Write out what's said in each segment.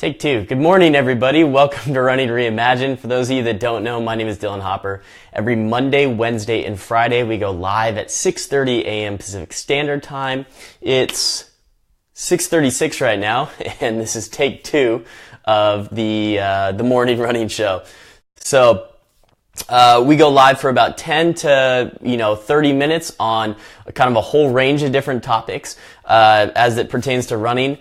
Take two. Good morning, everybody. Welcome to Running Reimagined. For those of you that don't know, my name is Dylan Hopper. Every Monday, Wednesday, and Friday, we go live at 6:30 a.m. Pacific Standard Time. It's 6:36 right now, and this is take two of the morning running show. So we go live for about 10 to 30 minutes on kind of a whole range of different topics as it pertains to running.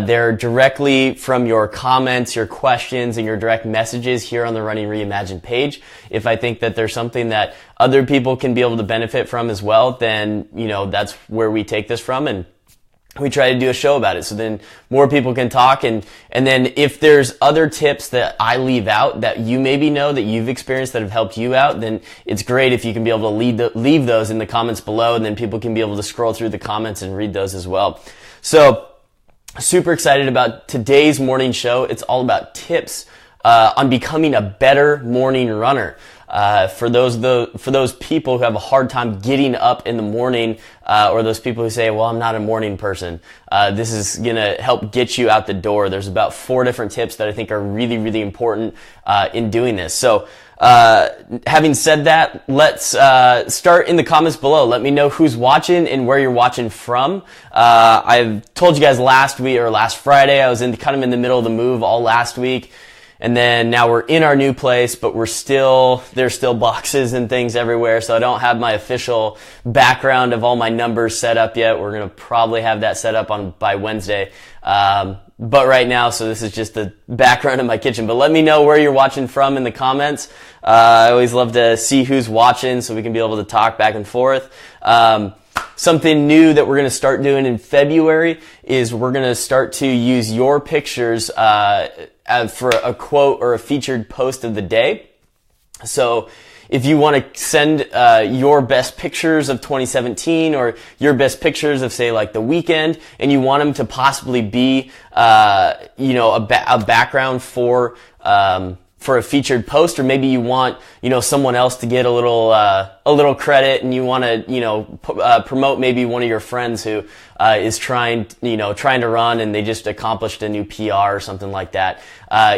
They're directly from your comments, your questions, and your direct messages here on the Running Reimagined page. If I think that there's something that other people can be able to benefit from as well, then, that's where we take this from, and we try to do a show about it. So then more people can talk, and then if there's other tips that I leave out that you maybe know that you've experienced that have helped you out, then it's great if you can be able to leave those in the comments below, and then people can be able to scroll through the comments and read those as well. So, super excited about today's morning show. It's all about tips on becoming a better morning runner. For those people who have a hard time getting up in the morning, or those people who say, well, I'm not a morning person, this is gonna help get you out the door. There's about 4 different tips that I think are really, really important in doing this. So having said that, let's start in the comments below. Let me know who's watching and where you're watching from. I've told you guys last Friday, I was kind of in the middle of the move all last week. And then now we're in our new place, but there's still boxes and things everywhere. So I don't have my official background of all my numbers set up yet. We're going to probably have that set up by Wednesday. But right now, so this is just the background of my kitchen. But let me know where you're watching from in the comments. I always love to see who's watching so we can be able to talk back and forth. Something new that we're going to start doing in February is we're going to start to use your pictures for a quote or a featured post of the day. So if you want to send your best pictures of 2017 or your best pictures of, say, like the weekend, and you want them to possibly be a background for a featured post, or maybe you want someone else to get a little credit, and you want to promote maybe one of your friends who is trying to run and they just accomplished a new PR or something like that.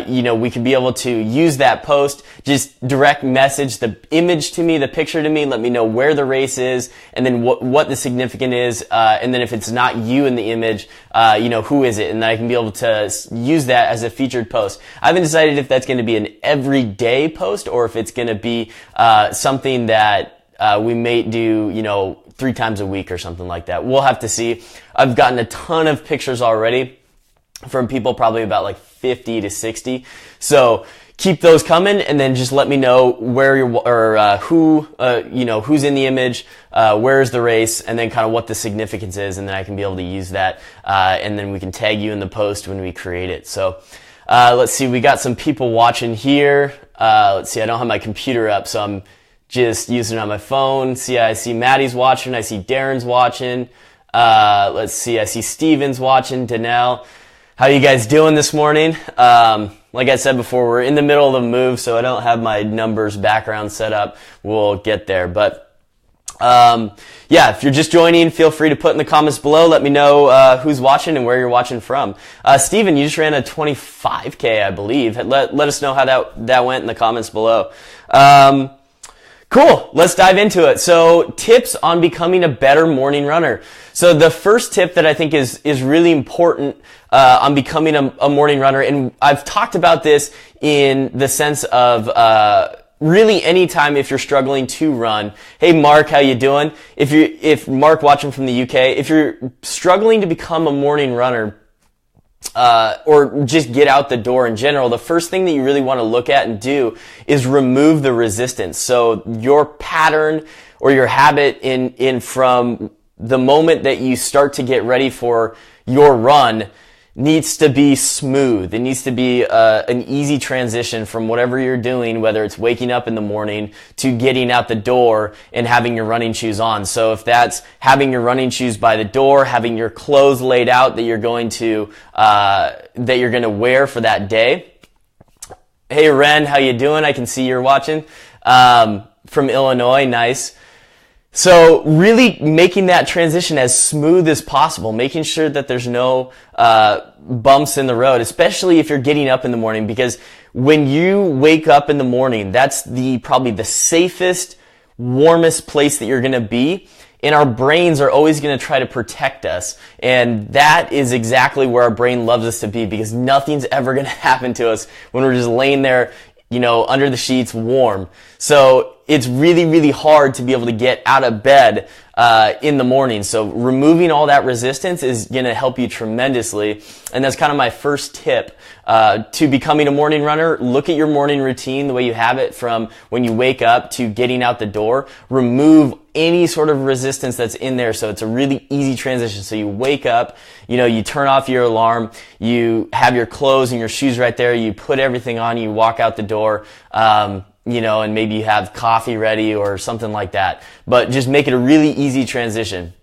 We could be able to use that post, just direct message the image to me, the picture to me, let me know where the race is, and then what the significance is, and then if it's not you in the image, who is it, and then I can be able to use that as a featured post. I haven't decided if that's going to be an everyday post or if it's going to be something that we may do 3 times a week or something like that. We'll have to see. I've gotten a ton of pictures already from people, probably about like 50 to 60. So keep those coming, and then just let me know where who's in the image, where's the race, and then kind of what the significance is, and then I can be able to use that, and then we can tag you in the post when we create it. So let's see, we got some people watching here. Let's see, I don't have my computer up, so I'm just using it on my phone. See, I see Maddie's watching. I see Darren's watching. Let's see, I see Steven's watching. Danelle, how you guys doing this morning? Like I said before, we're in the middle of the move, so I don't have my numbers background set up. We'll get there. But if you're just joining, feel free to put in the comments below. Let me know who's watching and where you're watching from. Steven, you just ran a 25K, I believe. Let us know how that went in the comments below. Cool. Let's dive into it. So, tips on becoming a better morning runner. So the first tip that I think is really important on becoming a morning runner, and I've talked about this in the sense of really anytime if you're struggling to run. Hey Mark, how you doing? If Mark watching from the UK, if you're struggling to become a morning runner, or just get out the door in general, the first thing that you really want to look at and do is remove the resistance. So your pattern or your habit in from the moment that you start to get ready for your run needs to be smooth. It needs to be an easy transition from whatever you're doing, whether it's waking up in the morning to getting out the door and having your running shoes on. So if that's having your running shoes by the door, having your clothes laid out that you're going to wear for that day. Hey Ren, how you doing? I can see you're watching from Illinois. Nice. So really making that transition as smooth as possible, making sure that there's no bumps in the road, especially if you're getting up in the morning, because when you wake up in the morning, that's probably the safest, warmest place that you're going to be. And our brains are always going to try to protect us. And that is exactly where our brain loves us to be, because nothing's ever going to happen to us when we're just laying there, under the sheets warm. So it's really, really hard to be able to get out of bed in the morning. So removing all that resistance is going to help you tremendously. And that's kind of my first tip to becoming a morning runner. Look at your morning routine, the way you have it from when you wake up to getting out the door. Remove any sort of resistance that's in there, so it's a really easy transition. So you wake up, you turn off your alarm, you have your clothes and your shoes right there, you put everything on, you walk out the door, and maybe you have coffee ready or something like that. But just make it a really easy transition.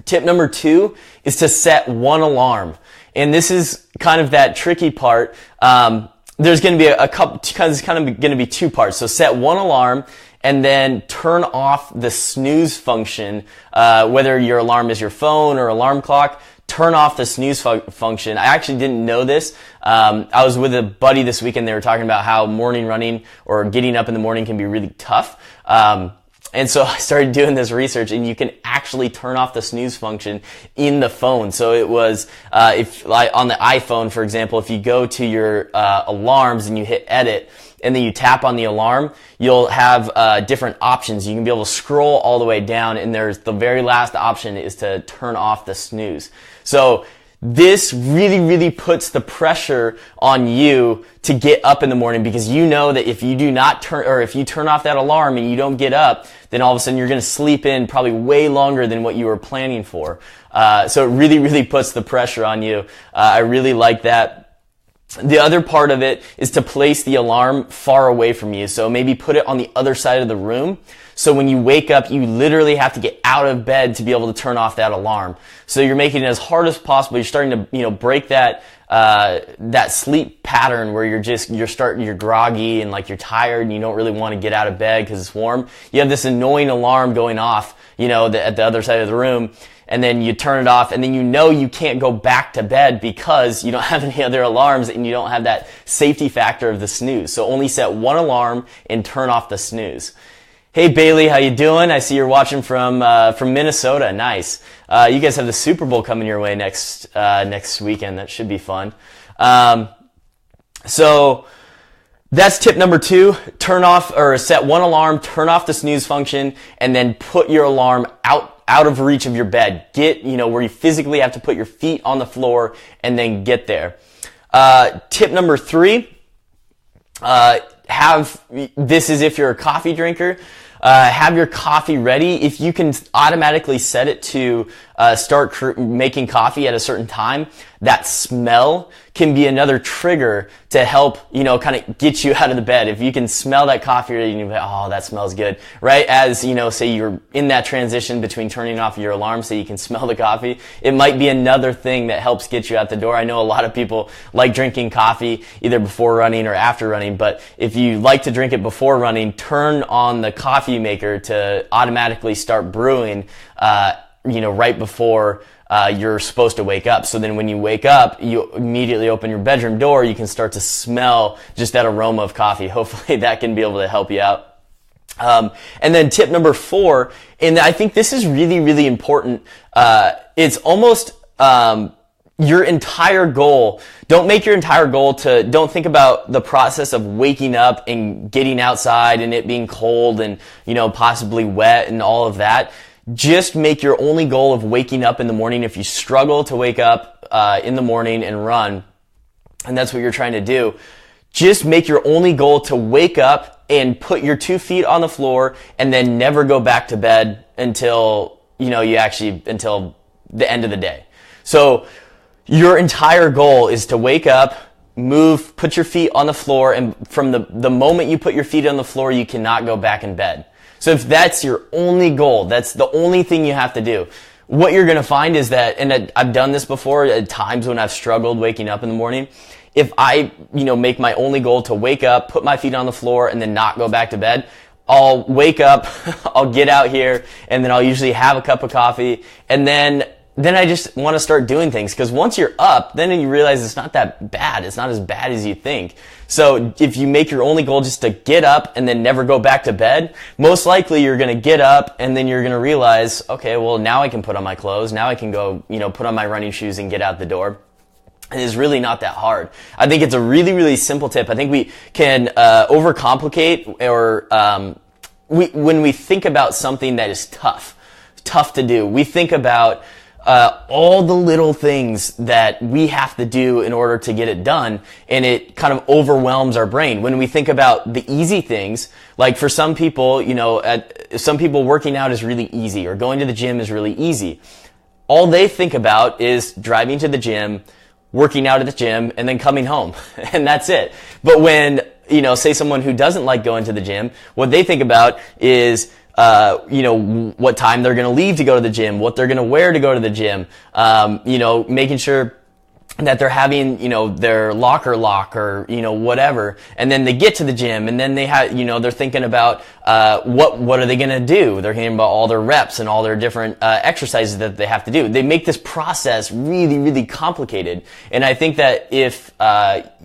Tip number 2 is to set one alarm. And this is kind of that tricky part. There's going to be a couple, because it's kind of going to be 2 parts. So set one alarm, and then turn off the snooze function, whether your alarm is your phone or alarm clock. Turn off the snooze function. I actually didn't know this. I was with a buddy this weekend. They were talking about how morning running or getting up in the morning can be really tough. And so I started doing this research, and you can actually turn off the snooze function in the phone. So it was, if like on the iPhone, for example, if you go to your alarms and you hit edit, and then you tap on the alarm, you'll have different options. You can be able to scroll all the way down, and there's the very last option is to turn off the snooze. So this really, really puts the pressure on you to get up in the morning, because you know that if you do not turn, or if you turn off that alarm and you don't get up, then all of a sudden you're going to sleep in probably way longer than what you were planning for. So it really, really puts the pressure on you. I really like that. The other part of it is to place the alarm far away from you. So maybe put it on the other side of the room. So when you wake up, you literally have to get out of bed to be able to turn off that alarm. So you're making it as hard as possible. You're starting to, break that sleep pattern where you're groggy and like you're tired and you don't really want to get out of bed because it's warm. You have this annoying alarm going off, at the other side of the room. And then you turn it off, and then you can't go back to bed because you don't have any other alarms and you don't have that safety factor of the snooze. So only set one alarm and turn off the snooze. Hey Bailey, how you doing? I see you're watching from Minnesota. Nice. You guys have the Super Bowl coming your way next weekend. That should be fun. So that's tip number 2. Turn off or set one alarm, turn off the snooze function, and then put your alarm out of reach of your bed. Get, where you physically have to put your feet on the floor and then get there. Tip number 3, this is if you're a coffee drinker, have your coffee ready. If you can automatically set it to start making coffee at a certain time, that smell can be another trigger to help, kind of get you out of the bed. If you can smell that coffee and you're like, oh, that smells good, right? As, say you're in that transition between turning off your alarm so you can smell the coffee, it might be another thing that helps get you out the door. I know a lot of people like drinking coffee either before running or after running, but if you like to drink it before running, turn on the coffee maker to automatically start brewing, right before you're supposed to wake up. So then when you wake up, you immediately open your bedroom door, you can start to smell just that aroma of coffee. Hopefully that can be able to help you out. And then tip number 4, and I think this is really, really important. It's almost, your entire goal. Don't make your entire goal don't think about the process of waking up and getting outside and it being cold and, possibly wet and all of that. Just make your only goal of waking up in the morning. If you struggle to wake up in the morning and run, and that's what you're trying to do, just make your only goal to wake up and put your 2 feet on the floor and then never go back to bed until, until the end of the day. So your entire goal is to wake up, move, put your feet on the floor, and from the moment you put your feet on the floor, you cannot go back in bed. So if that's your only goal, that's the only thing you have to do, what you're going to find is that, and I've done this before at times when I've struggled waking up in the morning, if I, make my only goal to wake up, put my feet on the floor, and then not go back to bed, I'll wake up, I'll get out here, and then I'll usually have a cup of coffee, and then I just want to start doing things, because once you're up, then you realize it's not that bad. It's not as bad as you think. So if you make your only goal just to get up and then never go back to bed, most likely you're going to get up and then you're going to realize, okay, well, now I can put on my clothes. Now I can go, put on my running shoes and get out the door. And it's really not that hard. I think it's a really, really simple tip. I think we can overcomplicate, or when we think about something that is tough to do, we think about all the little things that we have to do in order to get it done, and it kind of overwhelms our brain. When we think about the easy things, like for some people, some people working out is really easy, or going to the gym is really easy. All they think about is driving to the gym, working out at the gym, and then coming home. And that's it. But when, say someone who doesn't like going to the gym, what they think about is, what time they're going to leave to go to the gym, what they're going to wear to go to the gym, making sure that they're having, their locker lock, or, whatever. And then they get to the gym, and then they have, they're thinking about, what are they going to do? They're thinking about all their reps and all their different, exercises that they have to do. They make this process really, really complicated. And I think that if,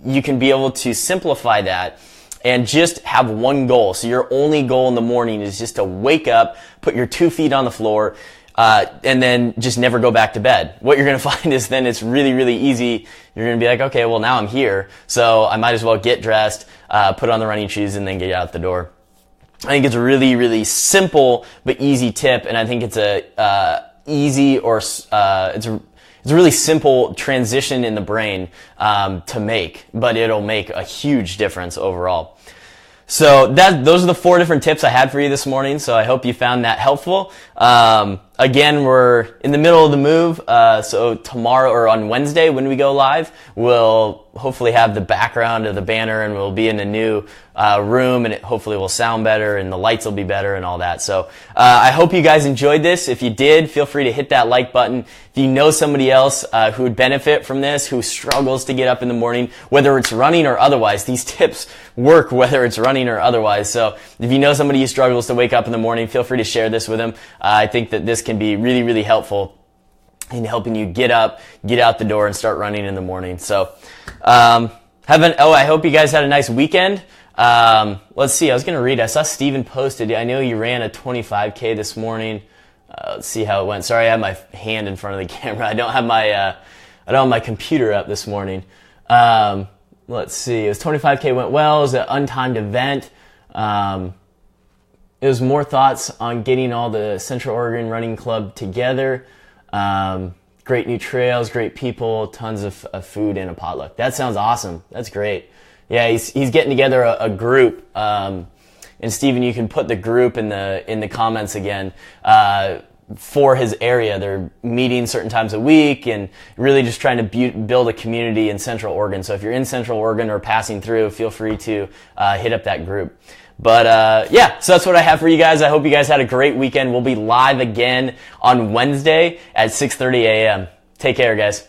you can be able to simplify that and just have one goal. So your only goal in the morning is just to wake up, put your 2 feet on the floor, and then just never go back to bed. What you're going to find is then it's really, really easy. You're going to be like, okay, well, now I'm here, so I might as well get dressed, put on the running shoes, and then get out the door. I think it's a really, really simple but easy tip, and I think it's it's a really simple transition in the brain to make, but it'll make a huge difference overall. So those are the 4 different tips I had for you this morning. So I hope you found that helpful. Again, we're in the middle of the move. So tomorrow, or on Wednesday when we go live, we'll hopefully have the background of the banner, and we'll be in a new room, and it hopefully will sound better, and the lights will be better and all that. So I hope you guys enjoyed this. If you did, feel free to hit that like button. If you know somebody else who would benefit from this, who struggles to get up in the morning, whether it's running or otherwise, these tips work whether it's running or otherwise. So if you know somebody who struggles to wake up in the morning, feel free to share this with them. I think that this can be really, really helpful in helping you get up, get out the door, and start running in the morning. So I hope you guys had a nice weekend. Let's see, I was going to read, I saw Steven posted, I know you ran a 25K this morning. Let's see how it went. Sorry, I have my hand in front of the camera. I don't have my computer up this morning. Let's see, it was 25K went well. It was an untimed event. It was more thoughts on getting all the Central Oregon Running Club together. Great new trails, great people, tons of food, and a potluck. That sounds awesome. That's great. Yeah, he's getting together a group. And Steven, you can put the group in the comments again. For his area, they're meeting certain times a week and really just trying to build a community in Central Oregon. So if you're in Central Oregon or passing through, feel free to hit up that group. But yeah, so that's what I have for you guys. I hope you guys had a great weekend. We'll be live again on Wednesday at 6:30 a.m. Take care, guys.